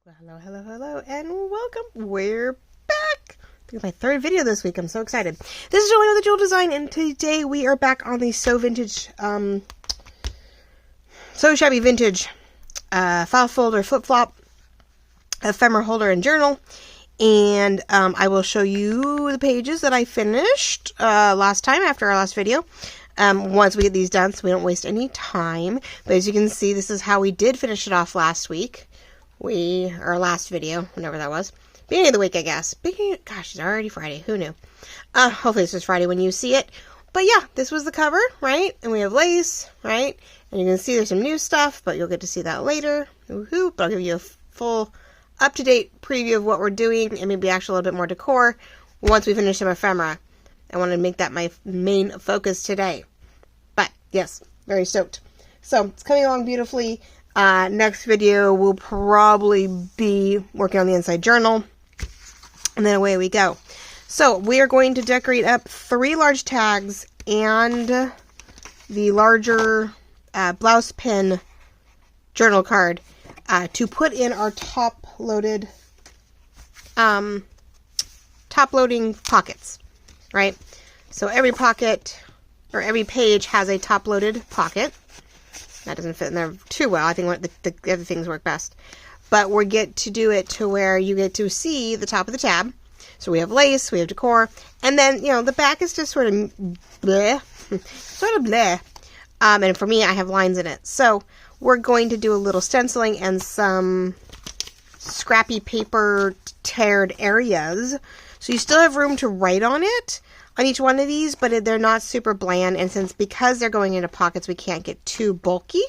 Well, hello, and welcome. We're back. This is my third video this week. I'm so excited. This is Julie with the Jewel Design, and today we are back on the So Shabby Vintage file folder, flip-flop, ephemera holder, and journal. And I will show you the pages that I finished last time after our last video. Once we get these done, so we don't waste any time. But as you can see, this is how we did finish it off last week. Our last video, whenever that was. Beginning of the week, I guess. Gosh, it's already Friday. Who knew? Hopefully this is Friday when you see it. But yeah, this was the cover, right? And we have lace, right? And you can see there's some new stuff, but you'll get to see that later. Woohoo! But I'll give you a full, up-to-date preview of what we're doing, and maybe actually a little bit more decor once we finish some ephemera. I want to make that my main focus today. But, yes, very stoked. So, it's coming along beautifully. Next video will probably be working on the inside journal, and then away we go. So we are going to decorate up 3 large tags and the larger blouse pin journal card to put in our top-loading pockets, right? So every pocket or every page has a top-loaded pocket. That doesn't fit in there too well. I think the other things work best. But we get to do it to where you get to see the top of the tab. So we have lace, we have decor, and then, you know, the back is just sort of bleh. And for me, I have lines in it. So we're going to do a little stenciling and some scrappy paper teared areas. So you still have room to write on it. On each one of these, but they're not super bland, and because they're going into pockets, we can't get too bulky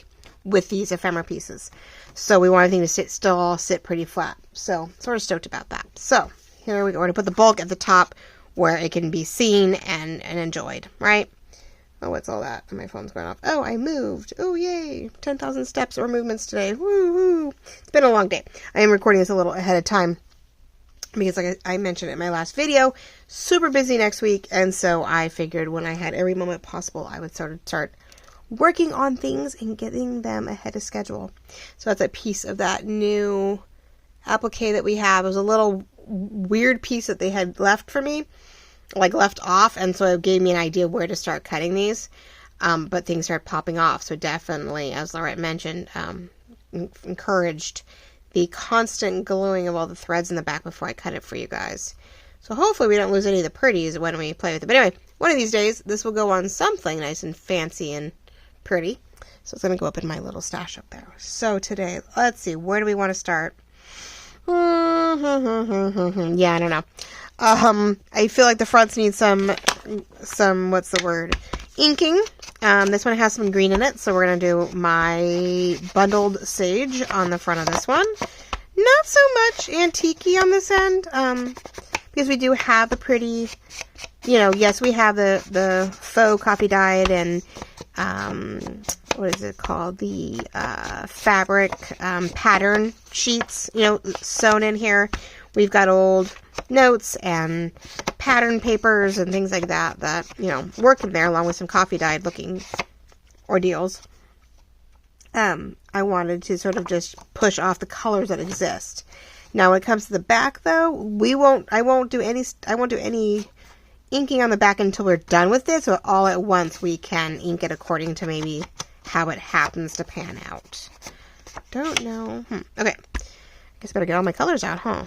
with these ephemera pieces. So we want everything to still sit pretty flat. So sort of stoked about that. So here we go. We're going to put the bulk at the top where it can be seen and enjoyed, right? Oh, what's all that? My phone's going off. Oh, I moved. Oh, yay. 10,000 steps or movements today. Woo-hoo. It's been a long day. I am recording this a little ahead of time, because like I mentioned in my last video, super busy next week, and so I figured when I had every moment possible, I would sort of start working on things and getting them ahead of schedule. So that's a piece of that new applique that we have. It was a little weird piece that they had left for me, like left off, and so it gave me an idea where to start cutting these, but things started popping off, so definitely, as Lorette mentioned, encouraged the constant gluing of all the threads in the back before I cut it for you guys. So hopefully we don't lose any of the pretties when we play with it. But anyway, one of these days, this will go on something nice and fancy and pretty. So it's going to go up in my little stash up there. So today, let's see, where do we want to start? Yeah, I don't know. I feel like the fronts need some, what's the word? Inking. This one has some green in it, so we're going to do my bundled sage on the front of this one. Not so much antique-y on this end, because we do have the pretty, you know, yes, we have the faux coffee dyed and, what is it called? The fabric pattern sheets, you know, sewn in here. We've got old notes and pattern papers and things like that, you know, work in there along with some coffee dyed looking ordeals. I wanted to sort of just push off the colors that exist. Now when it comes to the back though, I won't do any inking on the back until we're done with it, so all at once we can ink it according to maybe how it happens to pan out. Don't know. Okay. Guess I better get all my colors out, huh?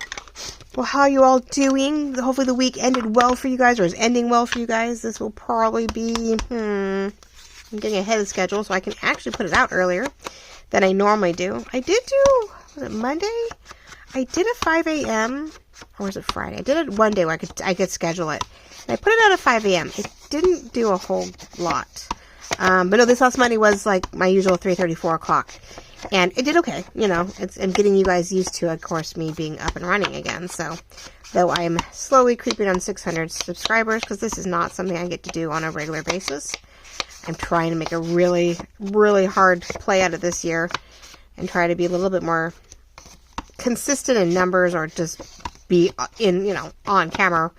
Well, how are you all doing? Hopefully the week ended well for you guys, or is ending well for you guys. This will probably be, I'm getting ahead of schedule, so I can actually put it out earlier than I normally do. I did do, was it Monday? I did a 5 a.m., or was it Friday? I did it one day where I could schedule it. And I put it out at 5 a.m. It didn't do a whole lot. But no, this last Monday was like my usual 3:30, 4 o'clock. And it did okay, you know, I'm getting you guys used to, of course, me being up and running again. So, though I'm slowly creeping on 600 subscribers, because this is not something I get to do on a regular basis. I'm trying to make a really, really hard play out of this year and try to be a little bit more consistent in numbers, or just be in, you know, on camera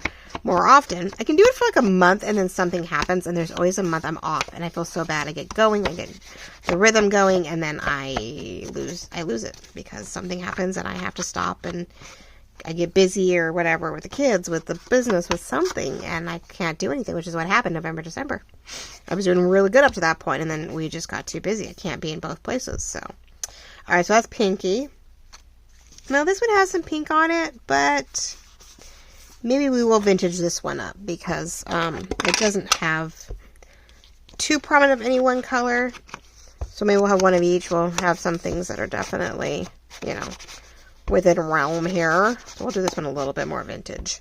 more often. I can do it for like a month and then something happens and there's always a month I'm off and I feel so bad. I get going, I get the rhythm going, and then I lose it because something happens and I have to stop, and I get busy or whatever with the kids, with the business, with something, and I can't do anything, which is what happened November, December. I was doing really good up to that point, and then we just got too busy. I can't be in both places, so. Alright, so that's pinky. Now, this one has some pink on it, but maybe we will vintage this one up because it doesn't have too prominent of any one color. So maybe we'll have one of each. We'll have some things that are definitely, you know, within realm here. So we'll do this one a little bit more vintage.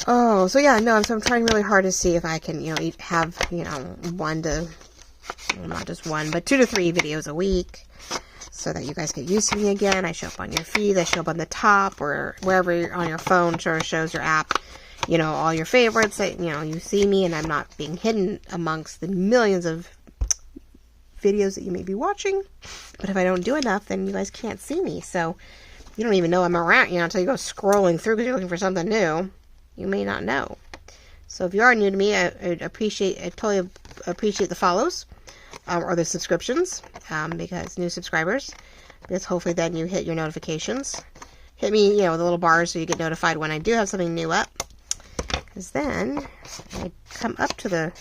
Oh, so yeah, no, so I'm trying really hard to see if I can, you know, have, you know, well, not just one, but 2 to 3 videos a week so that you guys get used to me again. I show up on your feed, I show up on the top, or wherever you're on your phone, sure shows your app, you know, all your favorites, that, you know, you see me and I'm not being hidden amongst the millions of videos that you may be watching. But if I don't do enough, then you guys can't see me, so you don't even know I'm around, you know, until you go scrolling through because you're looking for something new. You may not know. So if you are new to me, I totally appreciate the follows or the subscriptions, because new subscribers, because hopefully then you hit your notifications. Hit me, you know, with the little bars so you get notified when I do have something new up. Because then I come up to the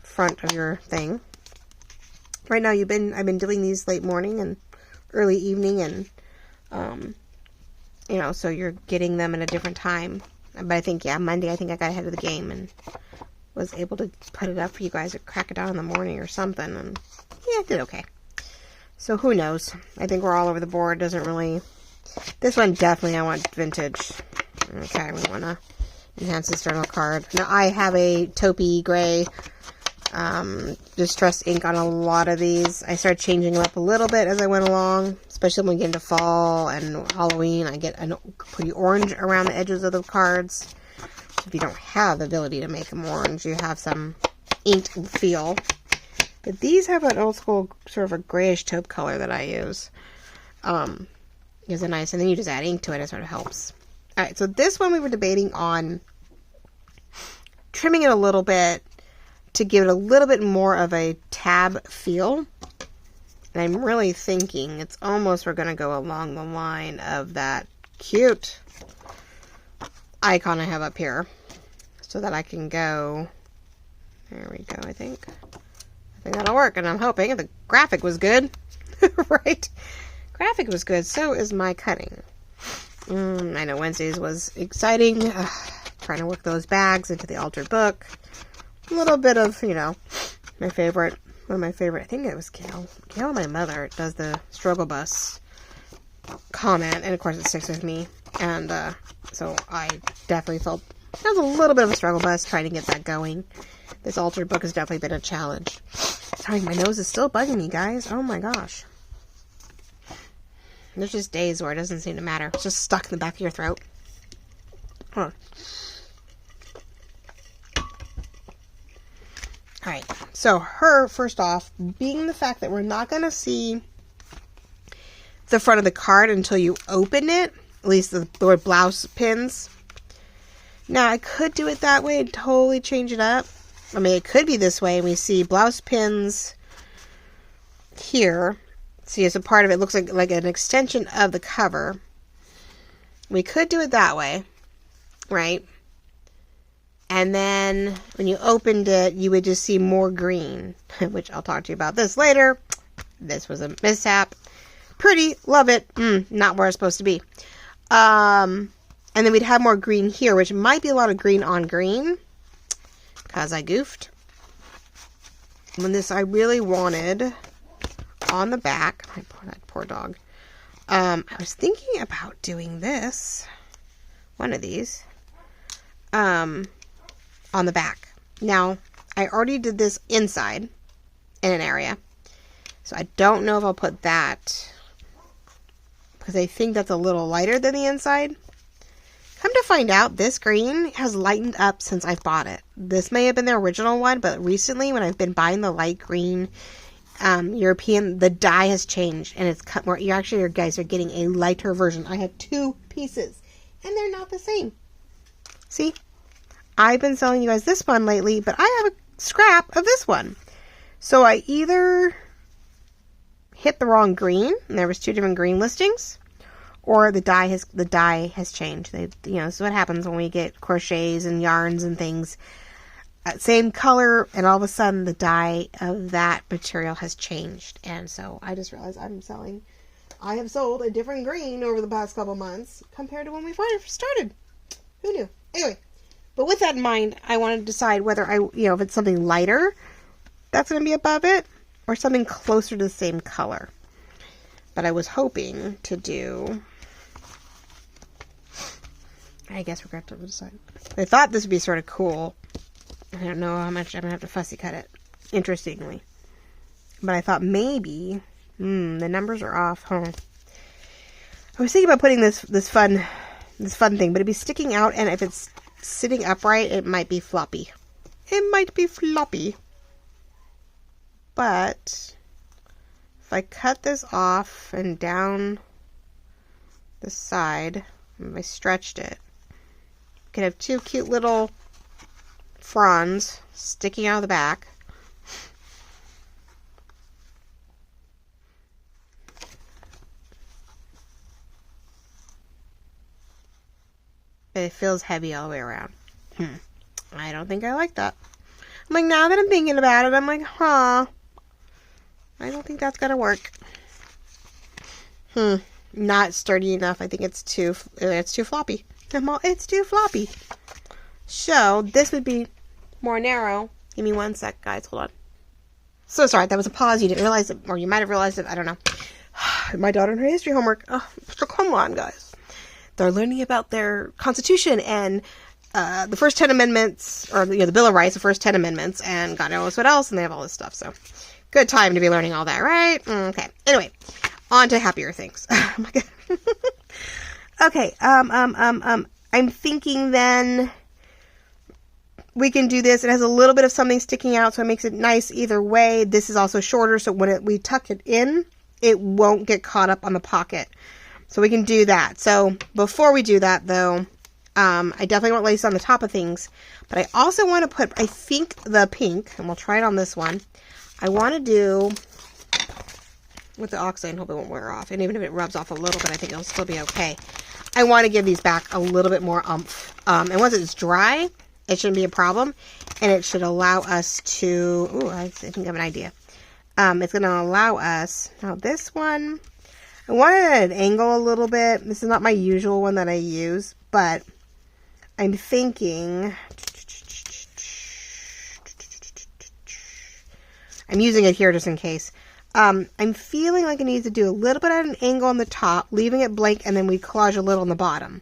front of your thing. Right now I've been doing these late morning and early evening, and you know, so you're getting them at a different time. But I think, yeah, Monday I think I got ahead of the game and was able to put it up for you guys or crack it down in the morning or something, and yeah, it did okay. So who knows? I think we're all over the board. Doesn't really. This one definitely I want vintage. Okay, we want to enhance this journal card. Now I have a taupey gray distress ink on a lot of these. I started changing them up a little bit as I went along, especially when we get into fall and Halloween. I get a pretty orange around the edges of the cards. So if you don't have the ability to make them orange, you have some inked feel. But these have an old school sort of a grayish taupe color that I use. Is it nice? And then you just add ink to it. It sort of helps. Alright, so this one we were debating on trimming it a little bit to give it a little bit more of a tab feel. And I'm really thinking it's almost we're going to go along the line of that cute icon I have up here. So that I can go, there we go, I think that'll work. And I'm hoping the graphic was good, right? Graphic was good, so is my cutting. I know Wednesdays was exciting. Trying to work those bags into the altered book. A little bit of, you know, one of my favorite, I think it was Gail, my mother, does the struggle bus comment, and of course it sticks with me, and so I definitely felt that was a little bit of a struggle bus trying to get that going. This altered book has definitely been a challenge. Sorry, my nose is still bugging me, guys. Oh my gosh. There's just days where it doesn't seem to matter. It's just stuck in the back of your throat. Huh. Alright, so her, first off, being the fact that we're not going to see the front of the card until you open it, at least the word blouse pins. Now, I could do it that way and totally change it up. I mean, it could be this way, and we see blouse pins here. See, as a part of it, looks like an extension of the cover. We could do it that way, right? And then when you opened it, you would just see more green, which I'll talk to you about this later. This was a mishap. Pretty, love it. Not where it's supposed to be. And then we'd have more green here, which might be a lot of green on green, because I goofed. When this, I really wanted on the back, that poor dog. I was thinking about doing this, one of these, on the back. Now, I already did this inside in an area, so I don't know if I'll put that, because I think that's a little lighter than the inside. Come to find out, this green has lightened up since I've bought it. This may have been the original one, but recently when I've been buying the light green European, the dye has changed, and it's cut more. You guys are getting a lighter version. I have 2 pieces, and they're not the same. See? I've been selling you guys this one lately, but I have a scrap of this one. So I either hit the wrong green, and there was 2 different green listings, or the dye has changed. This is what happens when we get crochets and yarns and things. Same color, and all of a sudden the dye of that material has changed. And so I just realized I have sold a different green over the past couple months compared to when we first started. Who knew? Anyway, but with that in mind, I want to decide whether if it's something lighter that's going to be above it, or something closer to the same color. But I was hoping to do, I guess we're going to have to decide. I thought this would be sort of cool. I don't know how much I'm going to have to fussy cut it, interestingly. But I thought maybe, the numbers are off, huh? I was thinking about putting this fun thing, but it'd be sticking out, and if it's sitting upright, it might be floppy. It might be floppy. But if I cut this off and down the side, if I stretched it, I could have 2 cute little fronds sticking out of the back. But it feels heavy all the way around. I don't think I like that. I'm like, now that I'm thinking about it, I'm like, I don't think that's gonna work. Not sturdy enough. I think it's too floppy. It's too floppy. So this would be more narrow. Give me 1 sec, guys. Hold on. So sorry, that was a pause. You didn't realize it, or you might have realized it. I don't know. My daughter and her history homework. Oh, so come on, guys. They're learning about their Constitution and the first 10 amendments, or the Bill of Rights, the first 10 amendments, and God knows what else, and they have all this stuff. So good time to be learning all that, right? Okay. Anyway, on to happier things. Oh my God. Okay. I'm thinking then we can do this. It has a little bit of something sticking out, so it makes it nice either way. This is also shorter, so when we tuck it in, it won't get caught up on the pocket. So we can do that. So before we do that, though, I definitely want lace on the top of things, but I also want to put, I think, the pink, and we'll try it on this one. I want to do with the oxide, hope it won't wear off. And even if it rubs off a little bit, I think it'll still be okay. I want to give these back a little bit more oomph. And once it's dry, it shouldn't be a problem. And it should allow us to, I think I have an idea. It's going to allow us, now this one, I want it at an angle a little bit. This is not my usual one that I use, but I'm thinking, I'm using it here just in case. I'm feeling like I need to do a little bit at an angle on the top, leaving it blank, and then we collage a little on the bottom,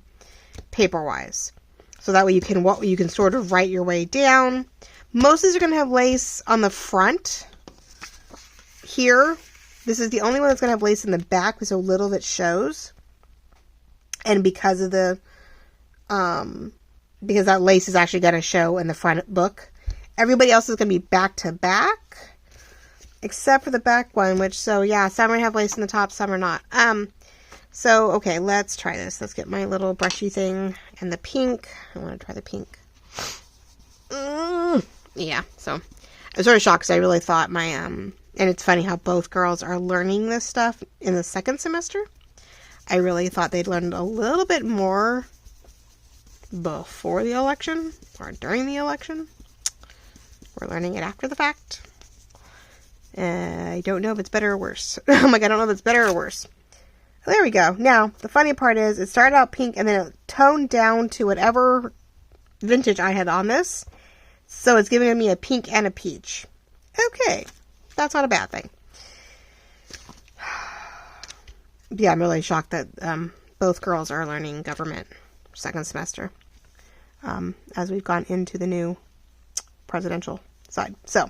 paper-wise. So that way you can sort of write your way down. Most of these are going to have lace on the front here. This is the only one that's going to have lace in the back because so little of it shows. And because of the, because that lace is actually going to show in the front book. Everybody else is going to be back to back. Except for the back one, which, so yeah, some are have lace in the top, some are not. So, okay, let's try this. Let's get my little brushy thing and the pink. I want to try the pink. Yeah, so I was sort of shocked because I really thought my, and it's funny how both girls are learning this stuff in the second semester. I really thought they'd learned a little bit more before the election or during the election. We're learning it after the fact. I don't know if it's better or worse. I'm like, I don't know if it's better or worse. There we go. Now, the funny part is it started out pink and then it toned down to whatever vintage I had on this. So it's giving me a pink and a peach. Okay. That's not a bad thing. Yeah, I'm really shocked that both girls are learning government second semester as we've gone into the new presidential side. So,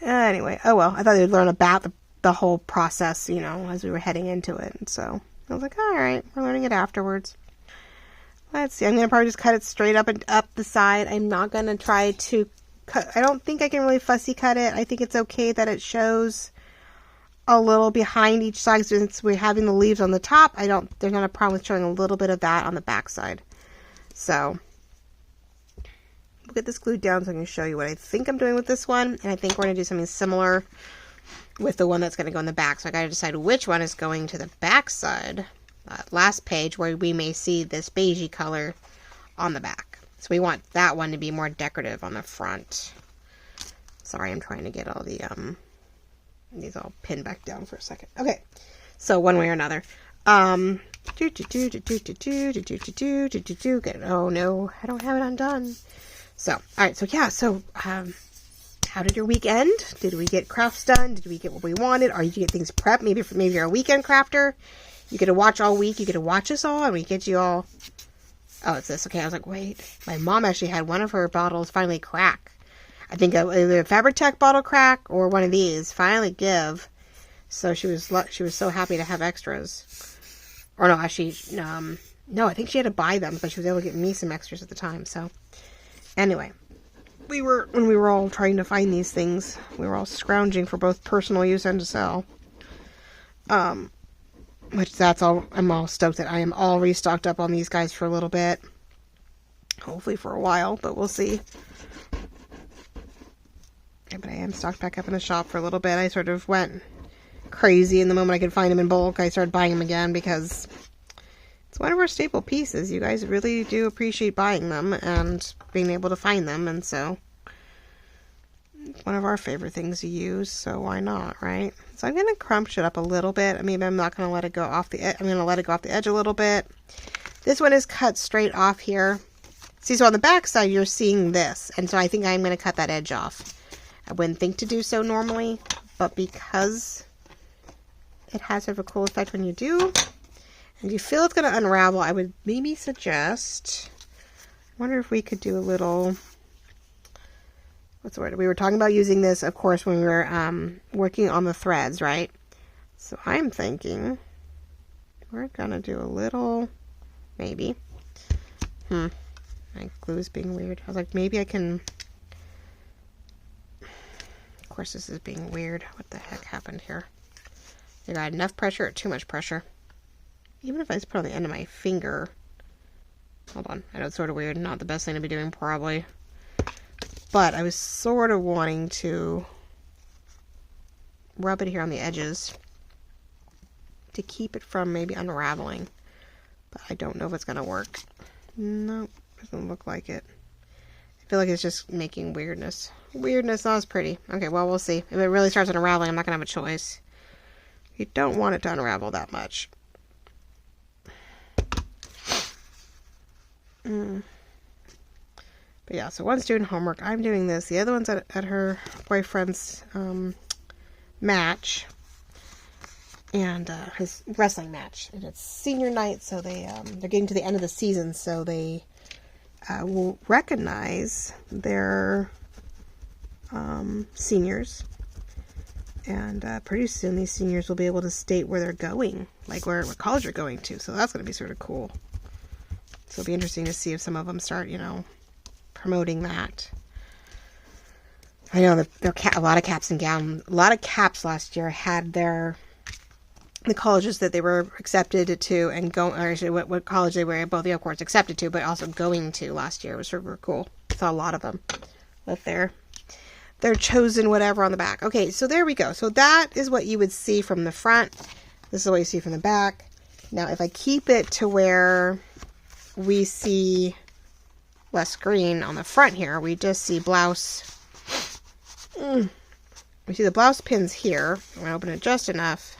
anyway, oh well, I thought they'd learn about the whole process, you know, as we were heading into it. And so I was like, all right, we're learning it afterwards. Let's see. I'm going to probably just cut it straight up and up the side. I'm not going to try to cut. I don't think I can really fussy cut it. I think it's okay that it shows a little behind each side since we're having the leaves on the top. There's not a problem with showing a little bit of that on the back side. So we'll get this glued down so I can show you what I think I'm doing with this one. And I think we're going to do something similar with the one that's going to go in the back. So I got to decide which one is going to the back side. Last page where we may see this beigey color on the back. So we want that one to be more decorative on the front. Sorry, I'm trying to get all the these all pinned back down for a second. Okay, so one way or another. Good. Oh no, I don't have it undone. So, all right. So yeah. So, how did your week end? Did we get crafts done? Did we get what we wanted? Or did you get things prepped? Maybe you're a weekend crafter. You get to watch all week. You get to watch us all, and we get you all. Oh, it's this. Okay, I was like, wait. My mom actually had one of her bottles finally crack. I think either a Fabri-Tac bottle crack or one of these finally give. So she was so happy to have extras. Or no, actually, no, I think she had to buy them, but she was able to get me some extras at the time. So anyway, when we were all trying to find these things, we were all scrounging for both personal use and to sell. Which that's all, I'm all stoked that I am all restocked up on these guys for a little bit. Hopefully for a while, but we'll see. Yeah, but I am stocked back up in the shop for a little bit. I sort of went crazy, and the moment I could find them in bulk, I started buying them again because it's one of our staple pieces. You guys really do appreciate buying them and being able to find them, and so it's one of our favorite things to use, so why not, right? So I'm going to crunch it up a little bit. I mean, I'm not going to let it go off the edge. I'm going to let it go off the edge a little bit. This one is cut straight off here. See, so on the back side, you're seeing this, and so I think I'm going to cut that edge off. I wouldn't think to do so normally, but because it has sort of a cool effect when you do, and you feel it's going to unravel, I would maybe suggest, I wonder if we could do a little, what's the word? We were talking about using this, of course, when we were working on the threads, right? So I'm thinking we're going to do a little, maybe. My glue's being weird. I was like, maybe I can, of course this is being weird. What the heck happened here? I got enough pressure or too much pressure? Even if I just put it on the end of my finger. Hold on. I know it's sort of weird. Not the best thing to be doing, probably. But I was sort of wanting to rub it here on the edges to keep it from maybe unraveling. But I don't know if it's going to work. Nope. Doesn't look like it. I feel like it's just making weirdness. Weirdness, not as pretty. Okay, well, we'll see. If it really starts unraveling, I'm not going to have a choice. You don't want it to unravel that much. But yeah, so one's doing homework. I'm doing this. The other one's at her boyfriend's match. And his wrestling match. And it's senior night, so they're getting to the end of the season, so they will recognize their seniors. And pretty soon these seniors will be able to state where they're going, like what college they're going to. So that's going to be sort of cool. So it'll be interesting to see if some of them start, promoting that. I know that a lot of caps and gowns, a lot of caps last year had the colleges that they were accepted to and go, or actually what college they were both, of course, accepted to, but also going to last year. It was super cool. I saw a lot of them with their chosen whatever on the back. Okay, so there we go. So that is what you would see from the front. This is what you see from the back. Now, if I keep it to where we see less green on the front here, we just see blouse. We see the blouse pins here. I'm going to open it just enough.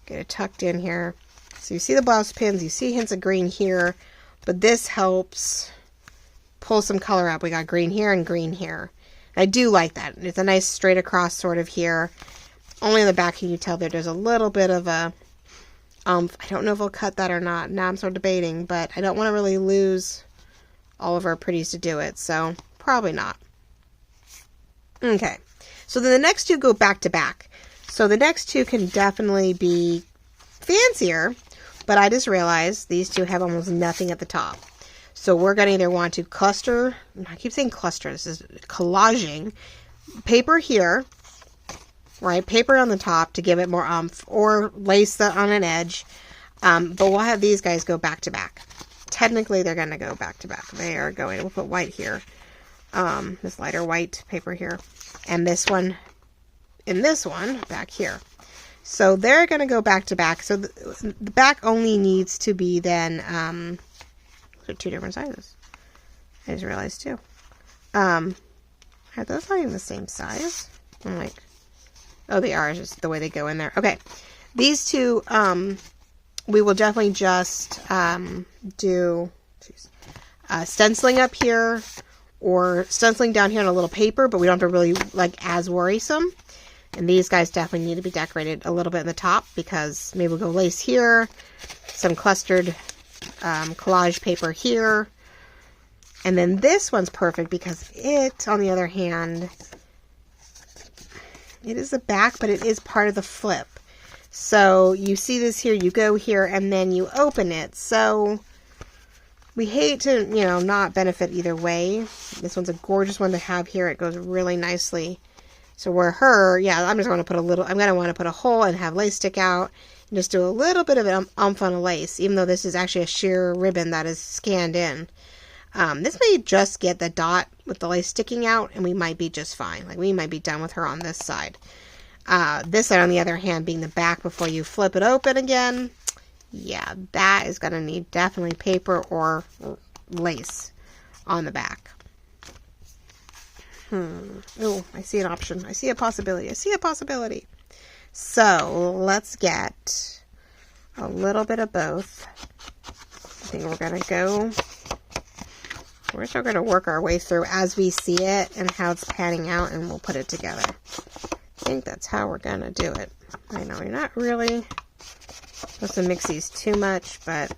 Get it tucked in here. So you see the blouse pins. You see hints of green here. But this helps pull some color up. We got green here and green here. I do like that. It's a nice straight across sort of here. Only in the back can you tell that there's a little bit of a I don't know if I'll cut that or not. Now I'm sort of debating, but I don't want to really lose all of our pretties to do it, so probably not. Okay, so then the next two go back to back. So the next two can definitely be fancier, but I just realized these two have almost nothing at the top. So we're going to either want to cluster, I keep saying cluster, this is collaging, paper here, right, paper on the top to give it more oomph, or lace that on an edge, but we'll have these guys go back to back. Technically they're going to go back to back. They are going, we'll put white here. this lighter white paper here, and this one in this one back here. So they're going to go back to back. So the back only needs to be then, they're two different sizes. I just realized too. Are those not even the same size? I'm like, oh, they are, just the way they go in there. Okay. These two, we will definitely just do stenciling up here or stenciling down here on a little paper, but we don't have to really like as worrisome. And these guys definitely need to be decorated a little bit in the top because maybe we'll go lace here, some clustered collage paper here. And then this one's perfect because it, on the other hand, it is the back, but it is part of the flip. So you see this here, you go here, and then you open it. So we hate to, you know, not benefit either way. This one's a gorgeous one to have here. It goes really nicely. So where her, yeah, I'm just going to put a little, I'm going to want to put a hole and have lace stick out and just do a little bit of an oomph on a lace, even though this is actually a sheer ribbon that is scanned in. This may just get the dot with the lace sticking out and we might be just fine. Like we might be done with her on this side. This side, on the other hand, being the back before you flip it open again, yeah, that is going to need definitely paper or lace on the back. Oh, I see an option. I see a possibility. I see a possibility. So let's get a little bit of both. I think we're going to go, we're still going to work our way through as we see it and how it's panning out, and we'll put it together. I think that's how we're going to do it. I know you're not really supposed to mix these too much, but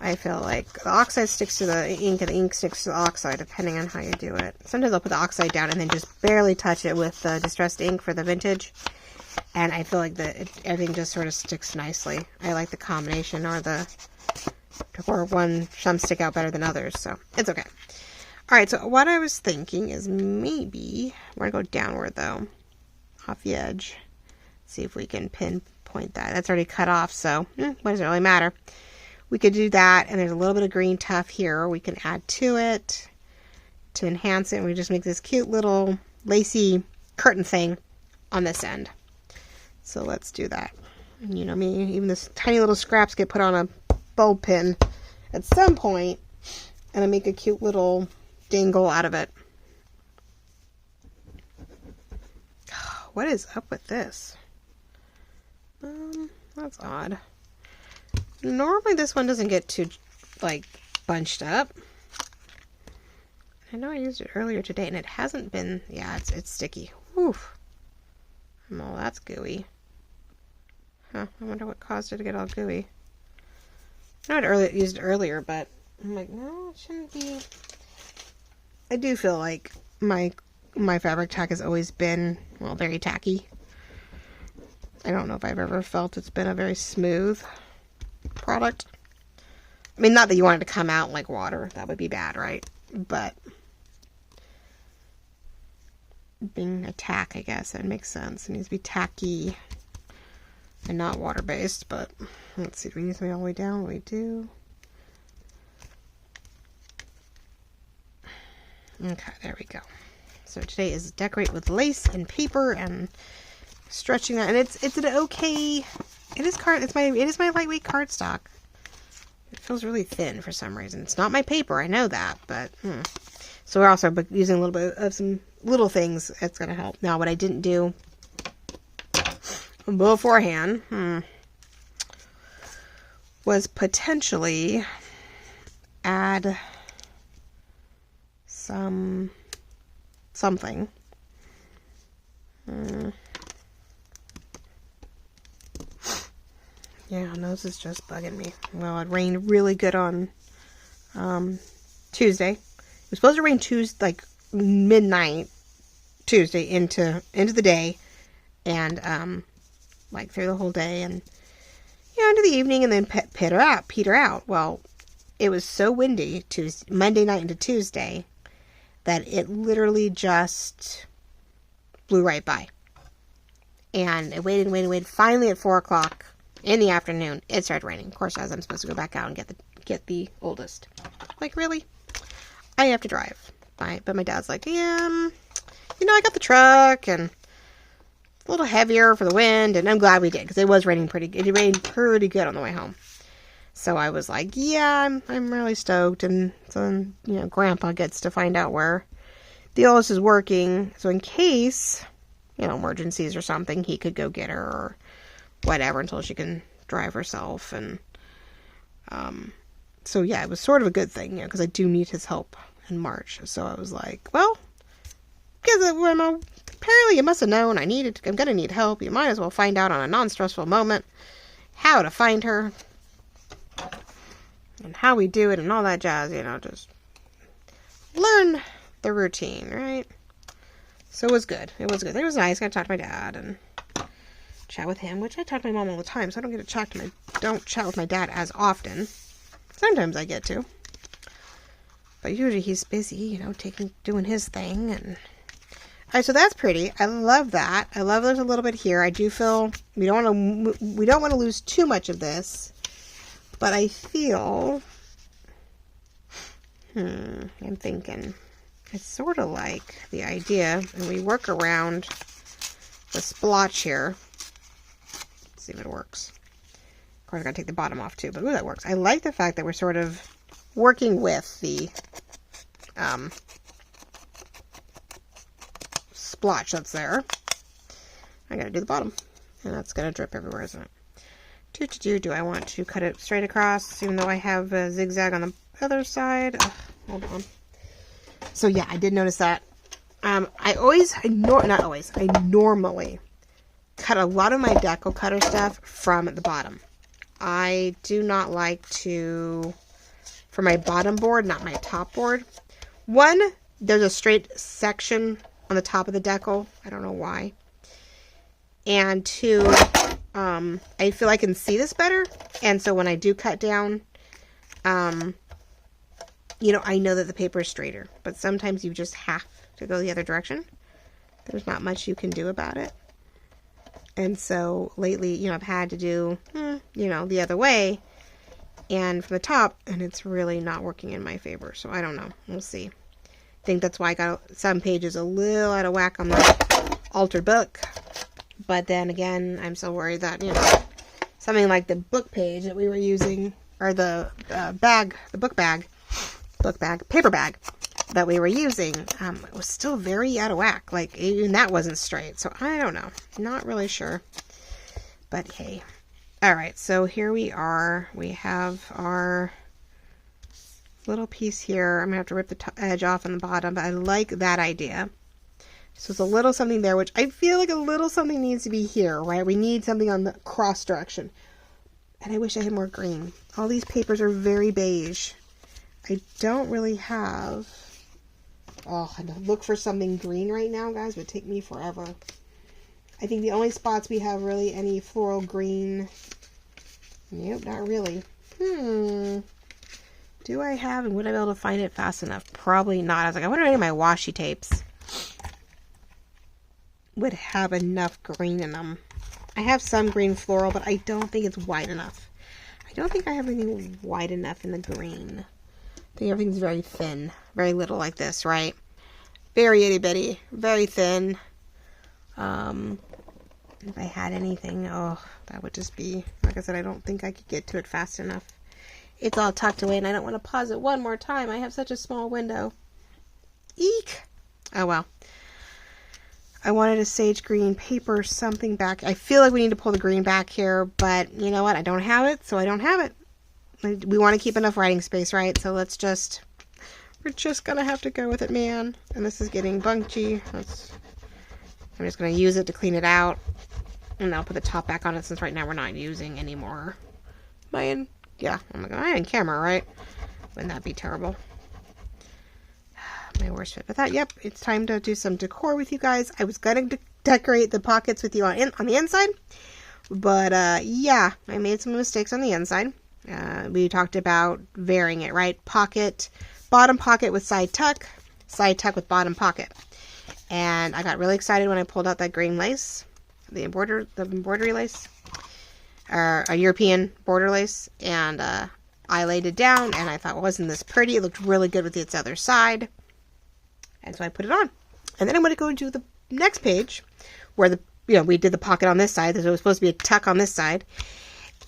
I feel like the oxide sticks to the ink and the ink sticks to the oxide, depending on how you do it. Sometimes I'll put the oxide down and then just barely touch it with the distressed ink for the vintage. And I feel like everything just sort of sticks nicely. I like the combination, or some stick out better than others, so it's okay. Alright, so what I was thinking is maybe, we're going to go downward though, off the edge. See if we can pinpoint that. That's already cut off, so what does it really matter? We could do that, and there's a little bit of green tuff here we can add to it to enhance it, and we just make this cute little lacy curtain thing on this end. So let's do that. And you know me, even this tiny little scraps get put on a bulb pin at some point, and I make a cute little dangle out of it. What is up with this? That's odd. Normally this one doesn't get too, like, bunched up. I know I used it earlier today and it hasn't been, yeah, it's sticky. Whew. Oh, that's gooey. Huh, I wonder what caused it to get all gooey. I know I'd used it earlier, but I'm like, no, it shouldn't be. I do feel like my fabric tack has always been, well, very tacky. I don't know if I've ever felt it's been a very smooth product. I mean, not that you want it to come out like water. That would be bad, right? But being a tack, I guess, that makes sense. It needs to be tacky and not water-based, but let's see. Do we need something all the way down? We do. Okay, there we go. So today is decorate with lace and paper and stretching that, and it's an okay. It is my lightweight cardstock. It feels really thin for some reason. It's not my paper, I know that, but so we're also using a little bit of some little things. It's gonna help. Now, what I didn't do beforehand was potentially add something. Yeah, nose is just bugging me. Well, it rained really good on Tuesday. It was supposed to rain Tuesday, like midnight Tuesday into the day, and like through the whole day, and into the evening, and then peter out. Well, it was so windy Monday night into Tuesday that it literally just blew right by. And it waited. Finally, at 4 o'clock in the afternoon, it started raining. Of course, as I'm supposed to go back out and get the oldest. Like, really? I have to drive. But my dad's like, yeah, I got the truck, and it's a little heavier for the wind, and I'm glad we did, because it was raining pretty good. It rained pretty good on the way home. So I was like, yeah, I'm really stoked, and so, Grandpa gets to find out where the oldest is working, so in case, emergencies or something, he could go get her, or whatever, until she can drive herself, and, so yeah, it was sort of a good thing, because I do need his help in March. So I was like, well, because apparently you must have known I'm going to need help. You might as well find out on a non-stressful moment how to find her and how we do it and all that jazz, just learn the routine, right? So it was good. It was good. It was nice. I got to talk to my dad and chat with him, which I talk to my mom all the time, so I don't chat with my dad as often. Sometimes I get to. But usually he's busy, doing his thing. And all right, so that's pretty. I love that. I love there's a little bit here. I do feel we don't want to lose too much of this. But I feel, I'm thinking, it's sort of like the idea, and we work around the splotch here. Let's see if it works. Of course, I gotta take the bottom off too, but that works. I like the fact that we're sort of working with the splotch that's there. I gotta do the bottom, and that's gonna drip everywhere, isn't it? Do I want to cut it straight across, even though I have a zigzag on the other side? Hold on. So yeah, I did notice that. I normally cut a lot of my deco cutter stuff from the bottom. I do not like to, for my bottom board, not my top board. One, there's a straight section on the top of the decal. I don't know why. And two, I feel I can see this better. And so when I do cut down, I know that the paper is straighter. But sometimes you just have to go the other direction. There's not much you can do about it. And so lately, I've had to do, the other way and from the top, and it's really not working in my favor. So I don't know. We'll see. I think that's why I got some pages a little out of whack on the altered book. But then again, I'm so worried that, something like the book page that we were using, or the paper bag that we were using, it was still very out of whack. Like, even that wasn't straight. So I don't know. Not really sure. But hey. Alright, so here we are. We have our little piece here. I'm going to have to rip the edge off on the bottom, but I like that idea. So it's a little something there, which I feel like a little something needs to be here, right? We need something on the cross direction. And I wish I had more green. All these papers are very beige. I don't really have... Oh, I look for something green right now, guys. It would take me forever. I think the only spots we have really any floral green... Nope, not really. Do I have, and would I be able to find it fast enough? Probably not. I was like, I wonder if any of my washi tapes would have enough green in them. I have some green floral, but I don't think it's wide enough. I don't think I have anything wide enough in the green. I think everything's very thin. Very little like this, right? Very itty bitty. Very thin. If I had anything, that would just be, like I said, I don't think I could get to it fast enough. It's all tucked away, and I don't want to pause it one more time. I have such a small window. Eek! Oh, well. I wanted a sage green paper, something back. I feel like we need to pull the green back here, but you know what? I don't have it, so I don't have it. We want to keep enough writing space, right? So we're just going to have to go with it, man. And this is getting bunky. I'm just going to use it to clean it out. And I'll put the top back on it since right now we're not using anymore. Yeah, oh my god, I'm in camera, right? Wouldn't that be terrible? My worst fit. But that, yep, it's time to do some decor with you guys. I was going to decorate the pockets with you on the inside. But, yeah, I made some mistakes on the inside. We talked about varying it, right? Bottom pocket with side tuck with bottom pocket. And I got really excited when I pulled out that green lace, the embroidery lace, or a European border lace, and I laid it down and I thought, well, wasn't this pretty? It looked really good with its other side. And so I put it on. And then I'm going to go to the next page where we did the pocket on this side. There was supposed to be a tuck on this side.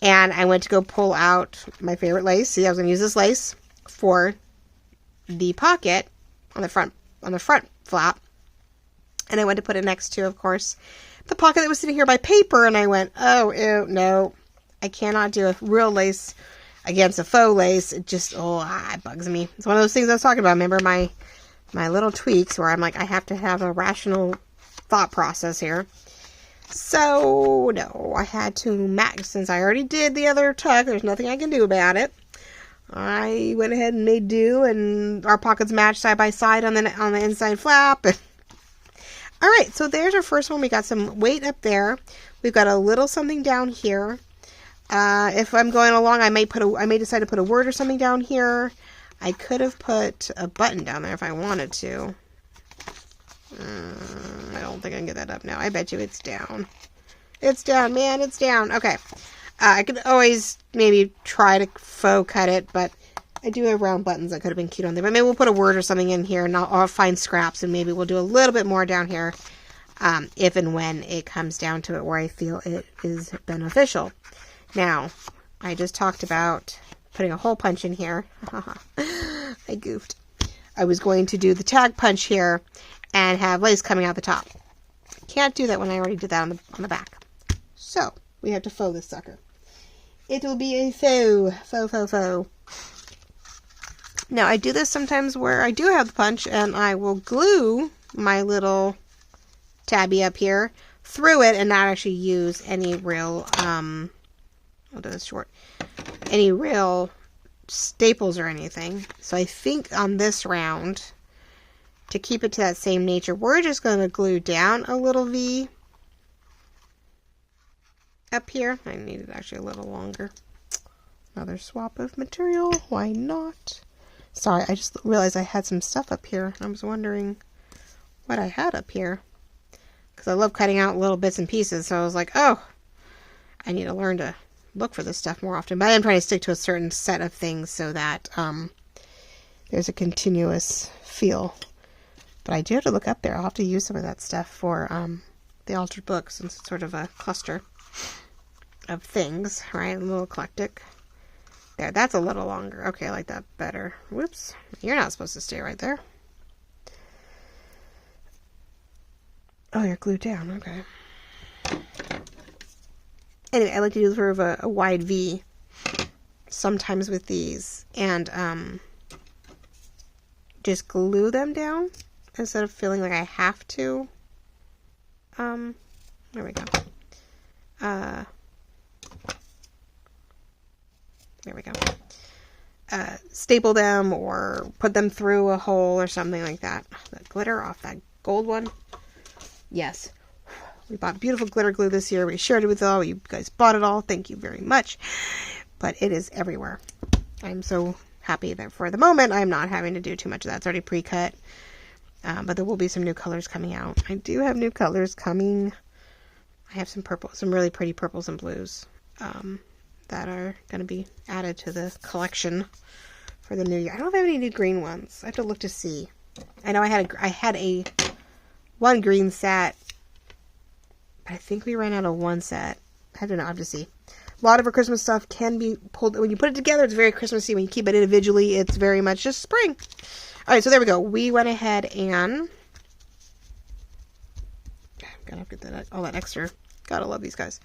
And I went to go pull out my favorite lace. See, I was going to use this lace for the pocket on the front flap. And I went to put it next to, of course, the pocket that was sitting here by paper. And I went, oh, ew, no, I cannot do a real lace against a faux lace. It just, it bugs me. It's one of those things I was talking about. Remember my little tweaks where I'm like, I have to have a rational thought process here. So, no, I had to match, since I already did the other tuck, there's nothing I can do about it. I went ahead and made do, and our pockets matched side by side on the inside flap. Alright, so there's our first one. We got some weight up there. We've got a little something down here. If I'm going along, I may decide to put a word or something down here. I could have put a button down there if I wanted to. I don't think I can get that up now. I bet you it's down. It's down, man. It's down. Okay. I could always maybe try to faux cut it, but I do have round buttons that could have been cute on there. But maybe we'll put a word or something in here, and I'll find scraps, and maybe we'll do a little bit more down here if and when it comes down to it where I feel it is beneficial. Now, I just talked about putting a hole punch in here. I goofed. I was going to do the tag punch here and have lace coming out the top. Can't do that when I already did that on the back. So, we have to faux this sucker. It will be a faux. Now, I do this sometimes where I do have the punch, and I will glue my little tabby up here through it and not actually use any real, I'll do this short, any real staples or anything. So I think on this round, to keep it to that same nature, we're just going to glue down a little V up here. I need it actually a little longer. Another swap of material. Why not? Sorry, I just realized I had some stuff up here. I was wondering what I had up here. Because I love cutting out little bits and pieces. So I was like, oh, I need to learn to look for this stuff more often. But I am trying to stick to a certain set of things so that there's a continuous feel. But I do have to look up there. I'll have to use some of that stuff for the altered book, since it's sort of a cluster of things, right? A little eclectic. There, that's a little longer. Okay, I like that better. Whoops. You're not supposed to stay right there. Oh, you're glued down. Okay. Anyway, I like to do sort of a wide V sometimes with these, and just glue them down instead of feeling like I have to. There we go. There we go. Staple them or put them through a hole or something like that. The glitter off that gold one. Yes. We bought beautiful glitter glue this year. We shared it with all. You guys bought it all. Thank you very much. But it is everywhere. I'm so happy that for the moment I'm not having to do too much of that. It's already pre-cut. But there will be some new colors coming out. I do have new colors coming. I have some purple, some really pretty purples and blues that are going to be added to the collection for the new year. I don't have any new green ones. I have to look to see. I know I had a one green set, but I think we ran out of one set. I don't know. I have to see. A lot of our Christmas stuff can be pulled. When you put it together, it's very Christmassy. When you keep it individually, it's very much just spring. All right, so there we go. We went ahead and gotta get that all that extra. Gotta love these guys.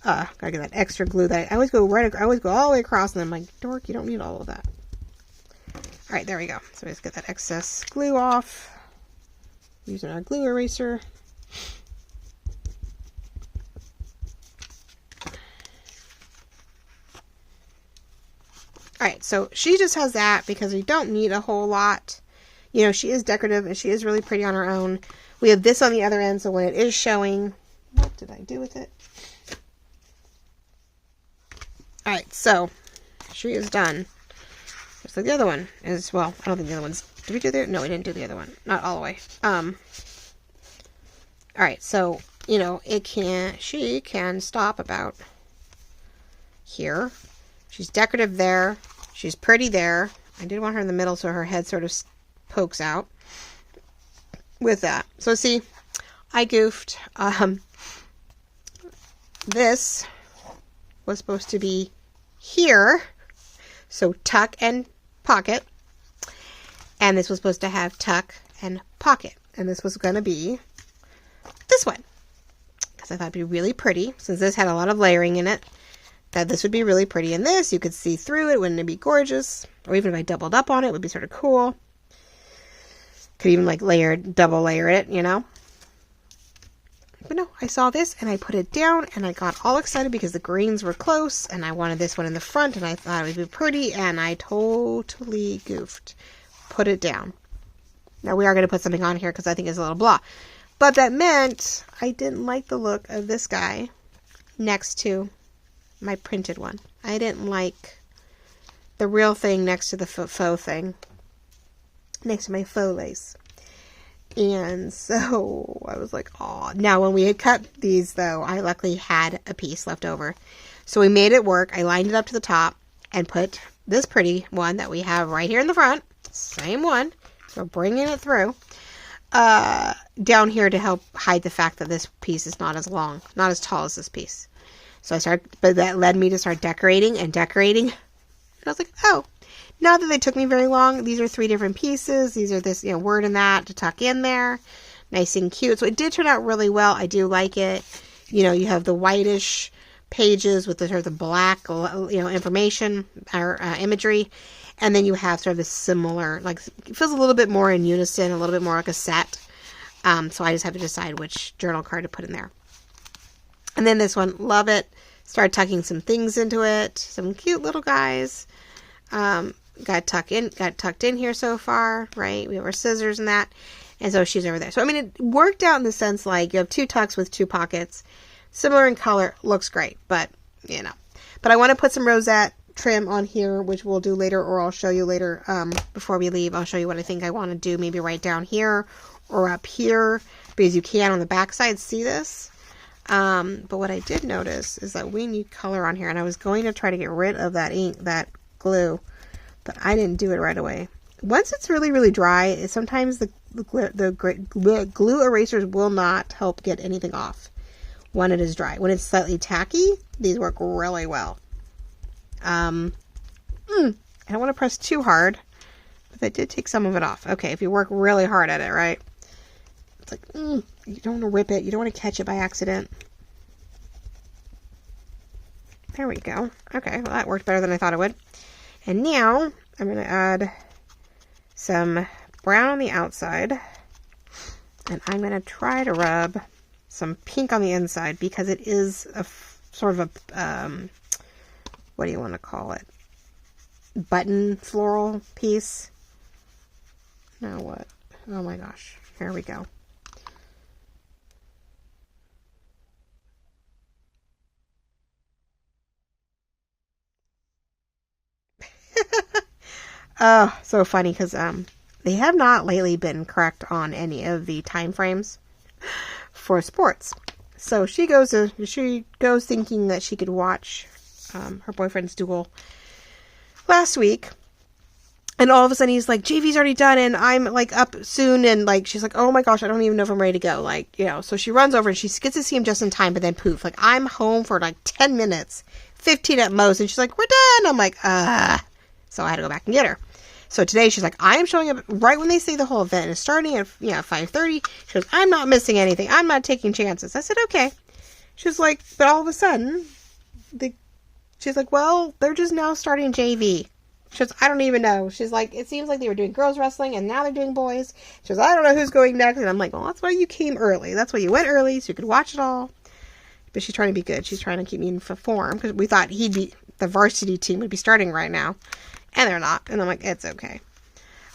Gotta get that extra glue that I always go all the way across, and I'm like, dork, you don't need all of that. All right, there we go. So let's get that excess glue off using our glue eraser. All right, so she just has that because we don't need a whole lot. You know, she is decorative and she is really pretty on her own. We have this on the other end, so when it is showing, what did I do with it? All right, so she is done. Just like the other one is, well, I don't think the other one's, did we do the, no, we didn't do the other one. Not all the way. All right, so, you know, she can stop about here. She's decorative there. She's pretty there. I did want her in the middle so her head sort of pokes out with that. So see, I goofed. This was supposed to be here. So tuck and pocket. And this was supposed to have tuck and pocket. And this was going to be this one. Because I thought it'd be really pretty. Since this had a lot of layering in it. That this would be really pretty in this. You could see through it. Wouldn't it be gorgeous? Or even if I doubled up on it, it would be sort of cool. Could even like double layer it, you know. But no, I saw this and I put it down and I got all excited because the greens were close and I wanted this one in the front and I thought it would be pretty and I totally goofed. Put it down. Now we are going to put something on here because I think it's a little blah. But that meant I didn't like the look of this guy next to my printed one. I didn't like the real thing next to the faux thing. Next to my faux lace. And so I was like, oh. Now when we had cut these though, I luckily had a piece left over. So we made it work. I lined it up to the top and put this pretty one that we have right here in the front. Same one. So bringing it through. Down here to help hide the fact that this piece is not as long, not as tall as this piece. So but that led me to start decorating and decorating. And I was like, oh, not that they took me very long. These are 3 different pieces. These are this, word and that to tuck in there. Nice and cute. So it did turn out really well. I do like it. You have the whitish pages with the sort of the black, information or imagery. And then you have sort of this similar, like, it feels a little bit more in unison, a little bit more like a set. So I just have to decide which journal card to put in there. And then this one, love it. Started tucking some things into it. Some cute little guys. Got tucked in here so far, right? We have our scissors and that. And so she's over there. So, I mean, it worked out in the sense like you have 2 tucks with 2 pockets. Similar in color. Looks great. But, But I want to put some rosette trim on here, which we'll do later, or I'll show you later before we leave. I'll show you what I think I want to do. Maybe right down here or up here. Because you can on the back side see this. But what I did notice is that we need color on here. And I was going to try to get rid of that ink, that glue. But I didn't do it right away. Once it's really, really dry, sometimes the glue erasers will not help get anything off when it is dry. When it's slightly tacky, these work really well. I don't want to press too hard, but that did take some of it off. Okay, if you work really hard at it, right? It's like, you don't want to rip it. You don't want to catch it by accident. There we go. Okay, well that worked better than I thought it would. And now, I'm going to add some brown on the outside. And I'm going to try to rub some pink on the inside because it is a sort of a, what do you want to call it? Button floral piece. Now what? Oh my gosh. Here we go. Oh, so funny because they have not lately been correct on any of the time frames for sports. So she goes thinking that she could watch her boyfriend's duel last week, and all of a sudden he's like, JV's already done and I'm like up soon, and like she's like, oh my gosh, I don't even know if I'm ready to go, like, so she runs over and she gets to see him just in time, but then poof, like I'm home for like 10 minutes, 15 at most, and she's like, we're done. I'm like, so I had to go back and get her. So today she's like, I am showing up right when they say the whole event is starting at 5:30. She goes, I'm not missing anything. I'm not taking chances. I said, okay. She's like, but all of a sudden, she's like, well, they're just now starting JV. She goes, I don't even know. She's like, it seems like they were doing girls wrestling and now they're doing boys. She goes, I don't know who's going next. And I'm like, well, that's why you came early. That's why you went early so you could watch it all. But she's trying to be good. She's trying to keep me informed because we thought the varsity team would be starting right now. And they're not. And I'm like, it's okay.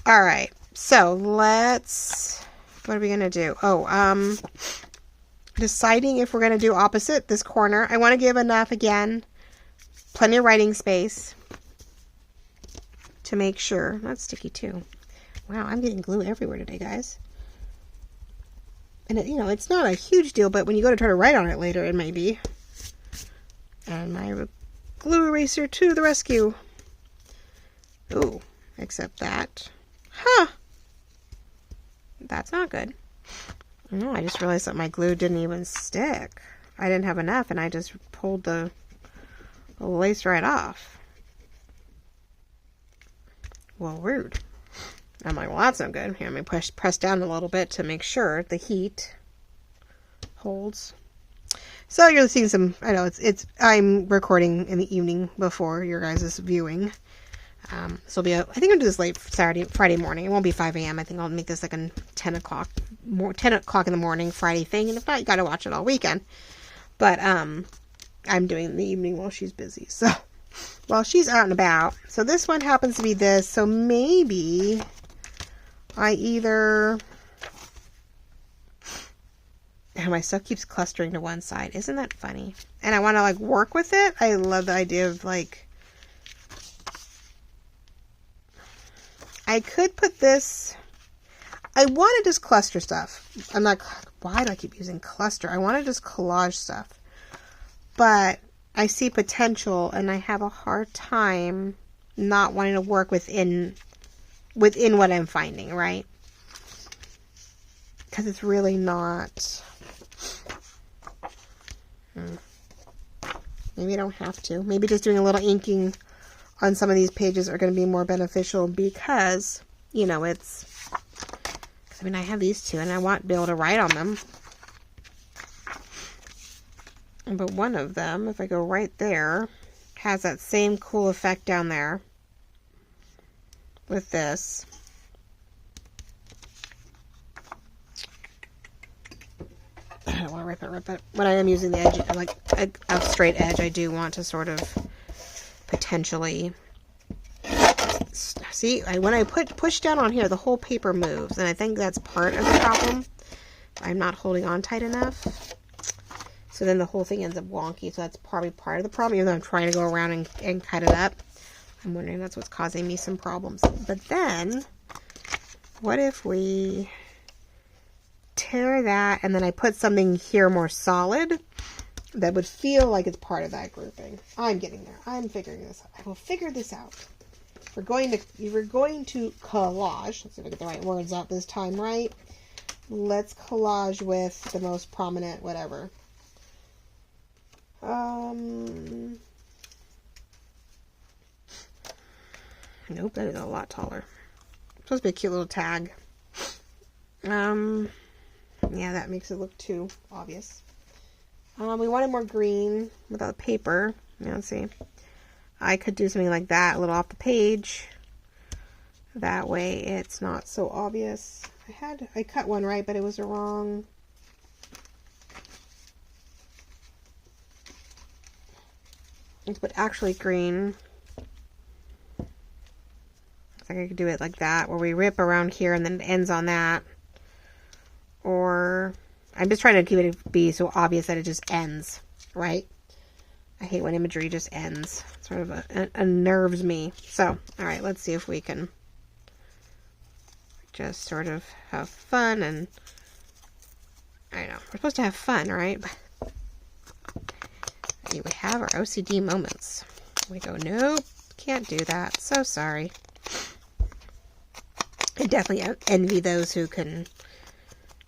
All right. So what are we going to do? Oh, deciding if we're going to do opposite this corner. I want to give enough, again, plenty of writing space to make sure. That's sticky too. Wow, I'm getting glue everywhere today, guys. And it's not a huge deal, but when you go to try to write on it later, it may be. And my glue eraser to the rescue. Ooh, except that. Huh. That's not good. No, I just realized that my glue didn't even stick. I didn't have enough, and I just pulled the lace right off. Well, rude. I'm like, well, that's not good. Here, let me press down a little bit to make sure the heat holds. So you're seeing some, I know I'm recording in the evening before your guys' viewing. So I think I'll do this late Friday morning. It won't be 5 a.m. I think I'll make this like a 10 o'clock in the morning Friday thing. And if not, you got to watch it all weekend. But I'm doing it in the evening while she's busy. So while she's out and about. So this one happens to be this. So maybe I either... And my stuff keeps clustering to one side. Isn't that funny? And I want to like work with it. I love the idea of like... I could put this... I want to just cluster stuff. I'm not... Why do I keep using cluster? I want to just collage stuff. But I see potential and I have a hard time not wanting to work within what I'm finding, right? Because it's really not... Maybe I don't have to. Maybe just doing a little inking on some of these pages are going to be more beneficial because, you know, I have these two and I want to be able to write on them. But one of them, if I go right there, has that same cool effect down there with this. I don't want to rip it. When I am using the edge, like a straight edge, I do want to sort of potentially see. When I push down on here, the whole paper moves, and I think that's part of the problem. I'm not holding on tight enough, so then the whole thing ends up wonky. So that's probably part of the problem. Even though I'm trying to go around and cut it up, I'm wondering that's what's causing me some problems. But then, what if we tear that, and then I put something here more solid that would feel like it's part of that grouping. I'm getting there. I'm figuring this out. I will figure this out. We're going to collage. Let's see if I get the right words out this time, right? Let's collage with the most prominent whatever. Nope, that is a lot taller. It's supposed to be a cute little tag. Yeah, that makes it look too obvious. We wanted more green without paper. Yeah, let's see. I could do something like that, a little off the page. That way it's not so obvious. I cut one right, but it was wrong. Let's put actually green. I think I could do it like that, where we rip around here and then it ends on that. Or I'm just trying to keep it be so obvious that it just ends, right? I hate when imagery just ends. It sort of unnerves me. So, all right, let's see if we can just sort of have fun. And I know we're supposed to have fun, right? We have our OCD moments. We go, nope, can't do that. So sorry. I definitely envy those who can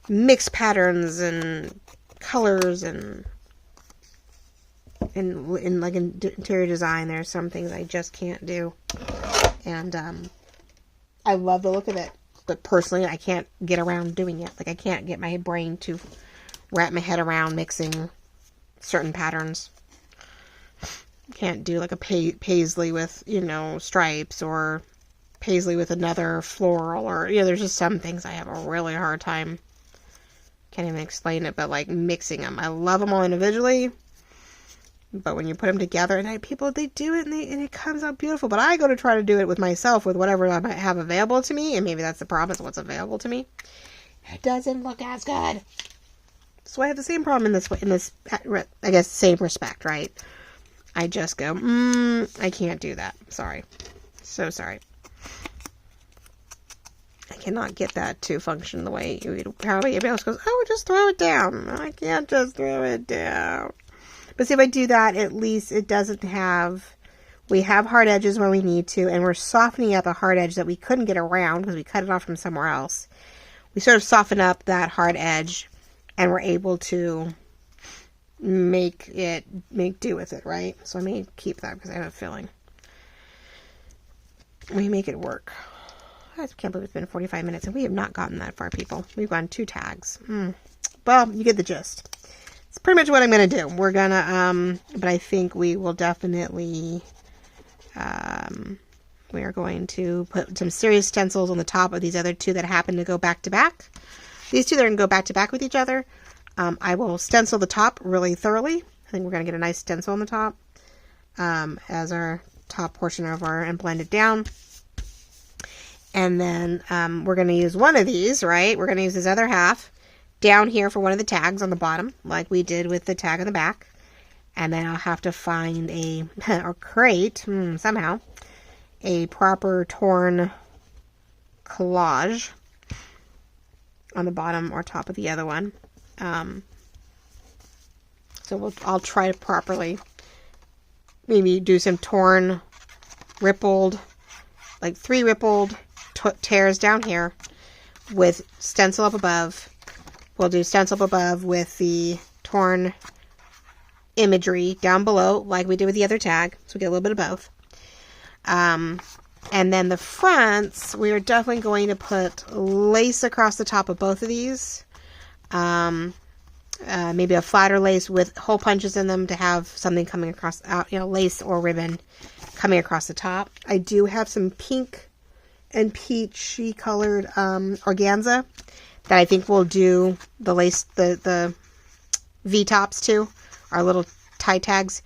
mix patterns and colors and in like interior design. There's some things I just can't do, and I love the look of it, but personally I can't get around doing it. Like I can't get my brain to wrap my head around mixing certain patterns. Can't do like a paisley with, you know, stripes, or paisley with another floral, or, you know, there's just some things I have a really hard time. Can't even explain it, but like mixing them. I love them all individually, but when you put them together, and people, they do it and it comes out beautiful. But I go to try to do it with myself with whatever I might have available to me, and maybe that's the problem, is what's available to me. It doesn't look as good. So I have the same problem in this, I guess, same respect, right? I just go, I can't do that. Sorry. So sorry. I cannot get that to function the way you would probably. Everybody else goes, oh, just throw it down. I can't just throw it down. But see, if I do that, at least it doesn't have We have hard edges when we need to, and we're softening up a hard edge that we couldn't get around because we cut it off from somewhere else. We sort of soften up that hard edge, and we're able to make do with it, right? So I may keep that because I have a feeling we make it work. I can't believe it's been 45 minutes and we have not gotten that far, people. We've gone 2 tags. Well, you get the gist. It's pretty much what I'm going to do. We're going to, but I think we will definitely, we are going to put some serious stencils on the top of these other 2 that happen to go back to back. These 2 that are going to go back to back with each other. I will stencil the top really thoroughly. I think we're going to get a nice stencil on the top as our top portion of our, and blend it down. And then we're going to use one of these, right? We're going to use this other half down here for one of the tags on the bottom, like we did with the tag on the back. And then I'll have to find a, or create, somehow, a proper torn collage on the bottom or top of the other one. So I'll try to properly maybe do some torn, rippled, like 3 rippled tears down here with stencil up above. We'll do stencil up above with the torn imagery down below like we did with the other tag. So we get a little bit of both. And then the fronts, we are definitely going to put lace across the top of both of these. Maybe a flatter lace with hole punches in them to have something coming across, lace or ribbon coming across the top. I do have some pink and peachy colored organza that I think we'll do the lace, the V-tops to, our little tie tags,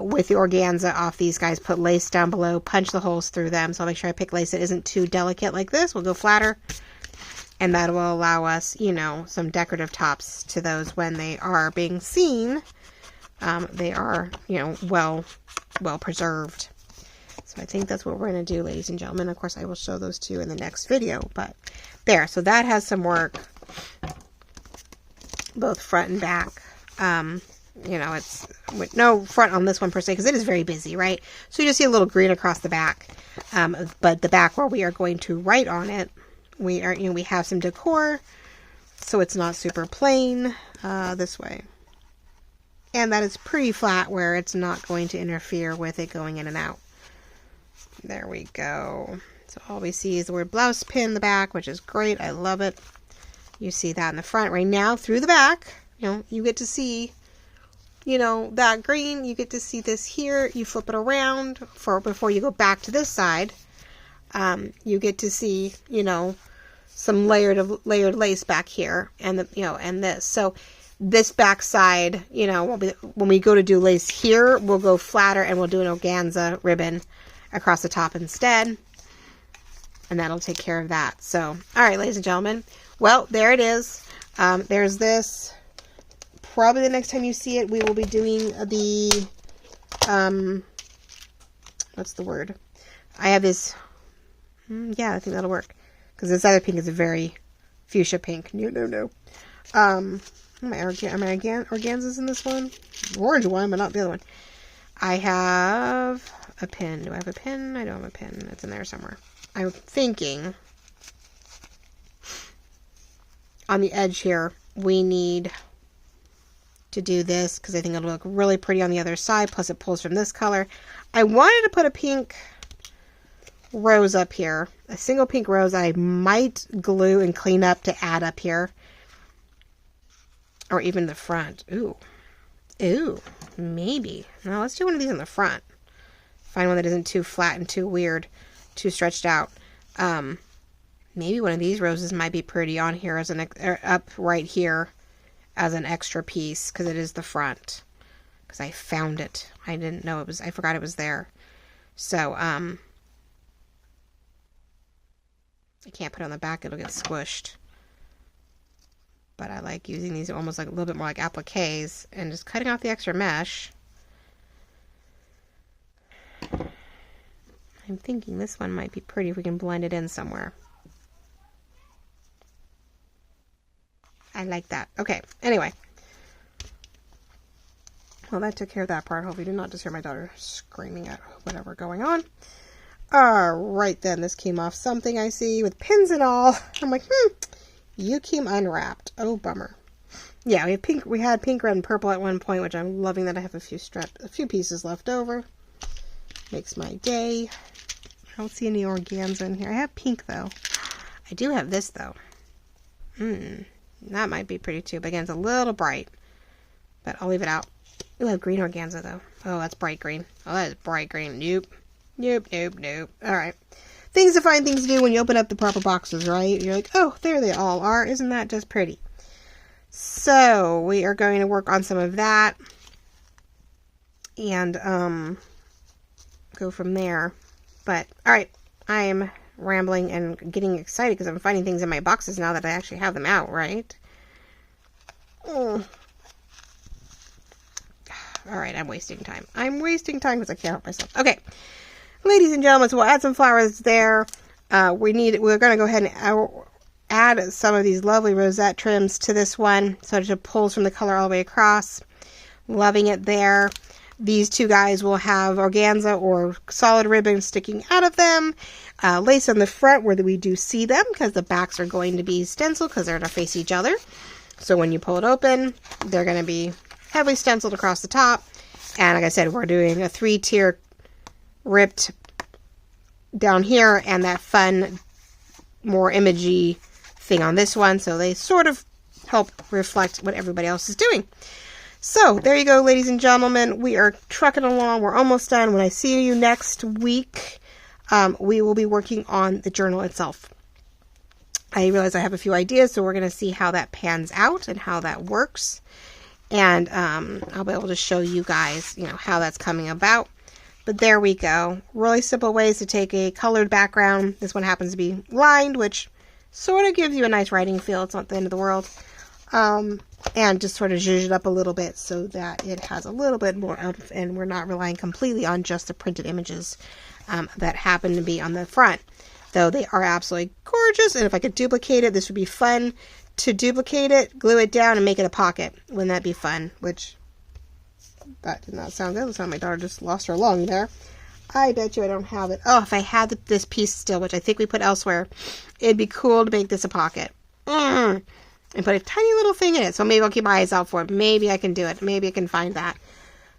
with the organza off these guys. Put lace down below, punch the holes through them. So I'll make sure I pick lace that isn't too delicate like this. We'll go flatter. And that will allow us, some decorative tops to those when they are being seen. They are, well preserved. So I think that's what we're going to do, ladies and gentlemen. Of course, I will show those to you in the next video. But there, so that has some work, both front and back. It's with no front on this one per se, because it is very busy, right? So you just see a little green across the back. But the back where we are going to write on it, we have some decor, so it's not super plain this way. And that is pretty flat where it's not going to interfere with it going in and out. There we go. So all we see is the word blouse pin in the back, which is great. I love it. You see that in the front right now through the back. You get to see, that green. You get to see this here. You flip it around before you go back to this side. You get to see, some layered lace back here, and and this. So this back side, when we go to do lace here, we'll go flatter and we'll do an organza ribbon across the top instead, and that'll take care of that. So, all right, ladies and gentlemen, well, there it is. There's this. Probably the next time you see it, we will be doing the, what's the word? I have this, yeah, I think that'll work, because this other pink is a very fuchsia pink. No. Am I organzas in this one? Orange one, but not the other one. I have a pin. Do I have a pin? I don't have a pin. It's in there somewhere. I'm thinking on the edge here, we need to do this because I think it'll look really pretty on the other side. Plus it pulls from this color. I wanted to put a pink rose up here. A single pink rose I might glue and clean up to add up here. Or even the front. Ooh, maybe. No, let's do one of these in the front. Find one that isn't too flat and too weird, too stretched out. Maybe one of these roses might be pretty on here as up right here as an extra piece, because it is the front. Because I found it. I didn't know it was, I forgot it was there. So, I can't put it on the back, it'll get squished. But I like using these almost like a little bit more like appliques and just cutting off the extra mesh. I'm thinking this one might be pretty if we can blend it in somewhere. I like that. Okay, anyway. well, that took care of that part. Hopefully you did not just hear my daughter screaming at whatever going on. Alright then, this came off something I see with pins and all. I'm like, you came unwrapped. Oh, bummer. Yeah, we had pink, red, and purple at one point, which I'm loving that I have a few pieces left over. Makes my day. I don't see any organza in here. I have pink, though. I do have this, though. That might be pretty, too. But again, it's a little bright. But I'll leave it out. Ooh, I have green organza, though. Oh, that's bright green. Oh, that is bright green. Nope. Nope, nope, nope. Alright. Things to find, things to do when you open up the proper boxes, right? You're like, oh, there they all are. Isn't that just pretty? So, we are going to work on some of that. And, go from there. But, alright. I am rambling and getting excited because I'm finding things in my boxes now that I actually have them out, right? Alright, I'm wasting time. I'm wasting time because I can't help myself. Okay. Ladies and gentlemen, so we'll add some flowers there. We're going to go ahead and add some of these lovely rosette trims to this one. So it pulls from the color all the way across. Loving it there. These two guys will have organza or solid ribbon sticking out of them. Lace on the front where we do see them because the backs are going to be stenciled because they're going to face each other. So when you pull it open, they're going to be heavily stenciled across the top. And like I said, we're doing a 3-tier ripped down here and that fun, more imagey thing on this one. So they sort of help reflect what everybody else is doing. So there you go, ladies and gentlemen. We are trucking along. We're almost done. When I see you next week, we will be working on the journal itself. I realize I have a few ideas, so we're going to see how that pans out and how that works. And I'll be able to show you guys, how that's coming about. But there we go. Really simple ways to take a colored background. This one happens to be lined, which sort of gives you a nice writing feel. It's not the end of the world. And just sort of zhuzh it up a little bit so that it has a little bit more of, and we're not relying completely on just the printed images that happen to be on the front. Though they are absolutely gorgeous, and if I could duplicate it, this would be fun to duplicate it, glue it down, and make it a pocket. Wouldn't that be fun? Which... that did not sound good. Looks like my daughter just lost her lung there. I bet you I don't have it. Oh, if I had this piece still, which I think we put elsewhere, it'd be cool to make this a pocket. And put a tiny little thing in it. So maybe I'll keep my eyes out for it. Maybe I can do it. Maybe I can find that.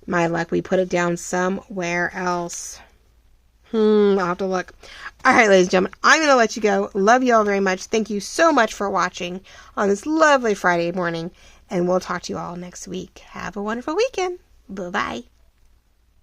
My luck, we put it down somewhere else. I'll have to look. Alright, ladies and gentlemen, I'm going to let you go. Love you all very much. Thank you so much for watching on this lovely Friday morning. And we'll talk to you all next week. Have a wonderful weekend. Bye-bye.